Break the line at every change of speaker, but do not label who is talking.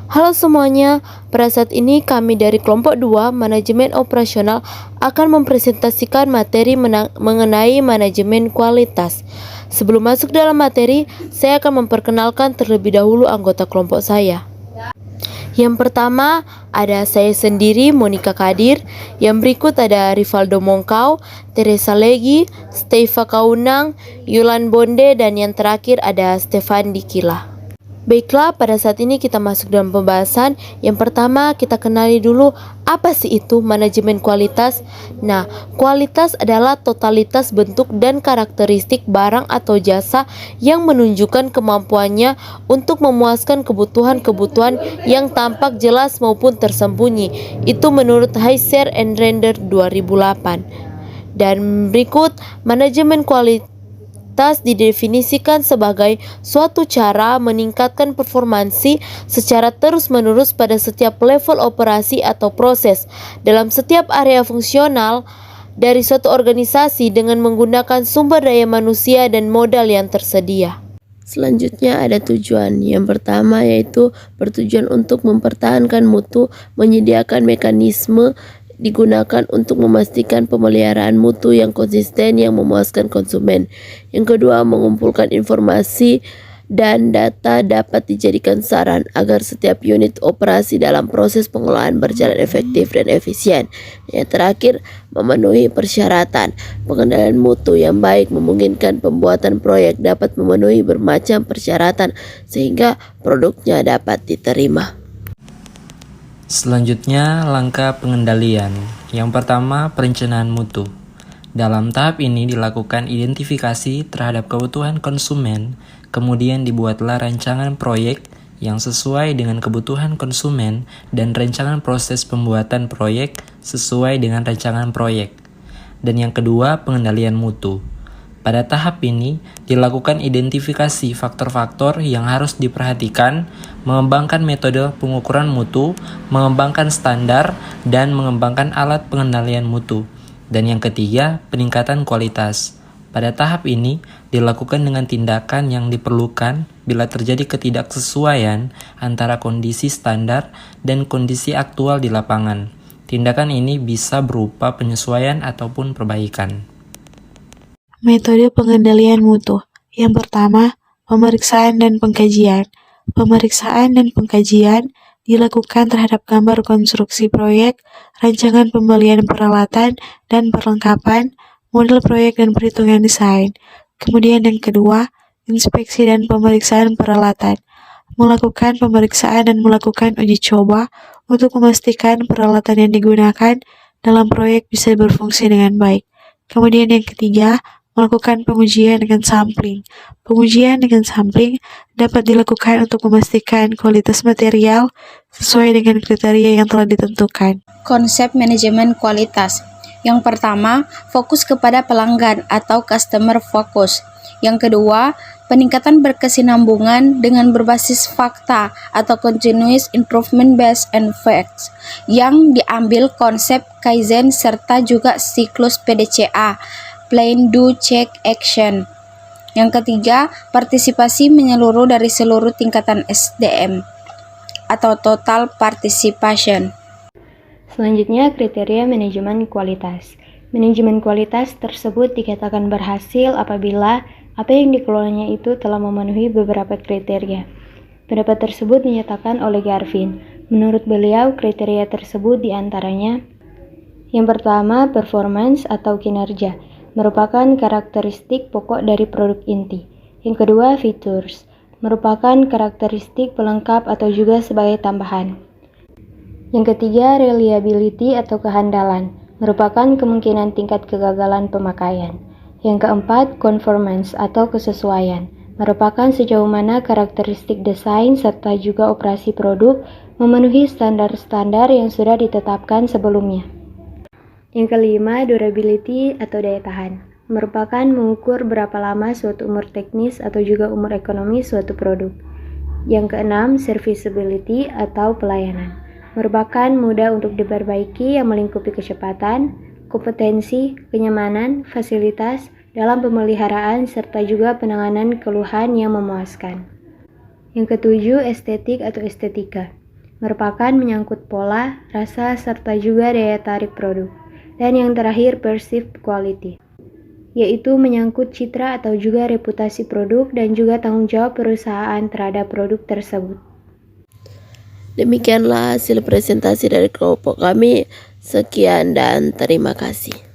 Halo semuanya, pada saat ini kami dari kelompok 2 Manajemen Operasional akan mempresentasikan materi mengenai manajemen kualitas. Sebelum masuk dalam materi, saya akan memperkenalkan terlebih dahulu anggota kelompok saya. Yang pertama ada saya sendiri, Monica Kadir. Yang berikut ada Rivaldo Mongkau, Teresa Legi, Steva Kaunang, Yulan Bonde, dan yang terakhir ada Stefan Dikila. Baiklah, pada saat ini kita masuk dalam pembahasan. Yang pertama, kita kenali dulu apa sih itu manajemen kualitas. Nah, kualitas adalah totalitas bentuk dan karakteristik barang atau jasa yang menunjukkan kemampuannya untuk memuaskan kebutuhan-kebutuhan yang tampak jelas maupun tersembunyi. Itu menurut Heiser and Render 2008. Dan berikut, manajemen kualitas didefinisikan sebagai suatu cara meningkatkan performansi secara terus-menerus pada setiap level operasi atau proses dalam setiap area fungsional dari suatu organisasi dengan menggunakan sumber daya manusia dan modal yang tersedia. Selanjutnya ada tujuan. Yang pertama yaitu bertujuan untuk mempertahankan mutu, menyediakan mekanisme digunakan untuk memastikan pemeliharaan mutu yang konsisten yang memuaskan konsumen. Yang kedua, mengumpulkan informasi dan data dapat dijadikan saran agar setiap unit operasi dalam proses pengolahan berjalan efektif dan efisien. Yang terakhir, memenuhi persyaratan. Pengendalian mutu yang baik memungkinkan pembuatan proyek dapat memenuhi bermacam persyaratan sehingga produknya dapat diterima.
Selanjutnya, langkah pengendalian. Yang pertama, perencanaan mutu. Dalam tahap ini dilakukan identifikasi terhadap kebutuhan konsumen, kemudian dibuatlah rancangan proyek yang sesuai dengan kebutuhan konsumen dan rancangan proses pembuatan proyek sesuai dengan rancangan proyek. Dan yang kedua, pengendalian mutu. Pada tahap ini, dilakukan identifikasi faktor-faktor yang harus diperhatikan, mengembangkan metode pengukuran mutu, mengembangkan standar, dan mengembangkan alat pengendalian mutu. Dan yang ketiga, peningkatan kualitas. Pada tahap ini, dilakukan dengan tindakan yang diperlukan bila terjadi ketidaksesuaian antara kondisi standar dan kondisi aktual di lapangan. Tindakan ini bisa berupa penyesuaian ataupun perbaikan.
Metode pengendalian mutu. Yang pertama, pemeriksaan dan pengkajian. Pemeriksaan dan pengkajian dilakukan terhadap gambar konstruksi proyek, rancangan pembelian peralatan dan perlengkapan, model proyek dan perhitungan desain. Kemudian yang kedua, inspeksi dan pemeriksaan peralatan. Melakukan pemeriksaan dan melakukan uji coba untuk memastikan peralatan yang digunakan dalam proyek bisa berfungsi dengan baik. Kemudian yang ketiga, melakukan pengujian dengan sampling. Pengujian dengan sampling dapat dilakukan untuk memastikan kualitas material sesuai dengan kriteria yang telah ditentukan.
Konsep manajemen kualitas. Yang pertama, fokus kepada pelanggan atau customer focus. Yang kedua, peningkatan berkesinambungan dengan berbasis fakta atau continuous improvement based on facts yang diambil konsep Kaizen serta juga siklus PDCA. Plan, Do, Check, Action. Yang ketiga, partisipasi menyeluruh dari seluruh tingkatan SDM atau Total Participation.
Selanjutnya, kriteria manajemen kualitas. Manajemen kualitas tersebut dikatakan berhasil apabila apa yang dikelolanya itu telah memenuhi beberapa kriteria. Pendapat tersebut dinyatakan oleh Garvin. Menurut beliau, kriteria tersebut diantaranya: yang pertama, performance atau kinerja, merupakan karakteristik pokok dari produk inti. Yang kedua, features, merupakan karakteristik pelengkap atau juga sebagai tambahan. Yang ketiga, reliability atau kehandalan, merupakan kemungkinan tingkat kegagalan pemakaian. Yang keempat, conformance atau kesesuaian, merupakan sejauh mana karakteristik desain serta juga operasi produk memenuhi standar-standar yang sudah ditetapkan sebelumnya. Yang kelima, durability atau daya tahan, merupakan mengukur berapa lama suatu umur teknis atau juga umur ekonomi suatu produk. Yang keenam, serviceability atau pelayanan, merupakan mudah untuk diperbaiki yang melingkupi kecepatan, kompetensi, kenyamanan, fasilitas dalam pemeliharaan serta juga penanganan keluhan yang memuaskan. Yang ketujuh, estetik atau estetika, merupakan menyangkut pola, rasa, serta juga daya tarik produk. Dan yang terakhir, perceived quality, yaitu menyangkut citra atau juga reputasi produk dan juga tanggung jawab perusahaan terhadap produk tersebut.
Demikianlah hasil presentasi dari kelompok kami. Sekian dan terima kasih.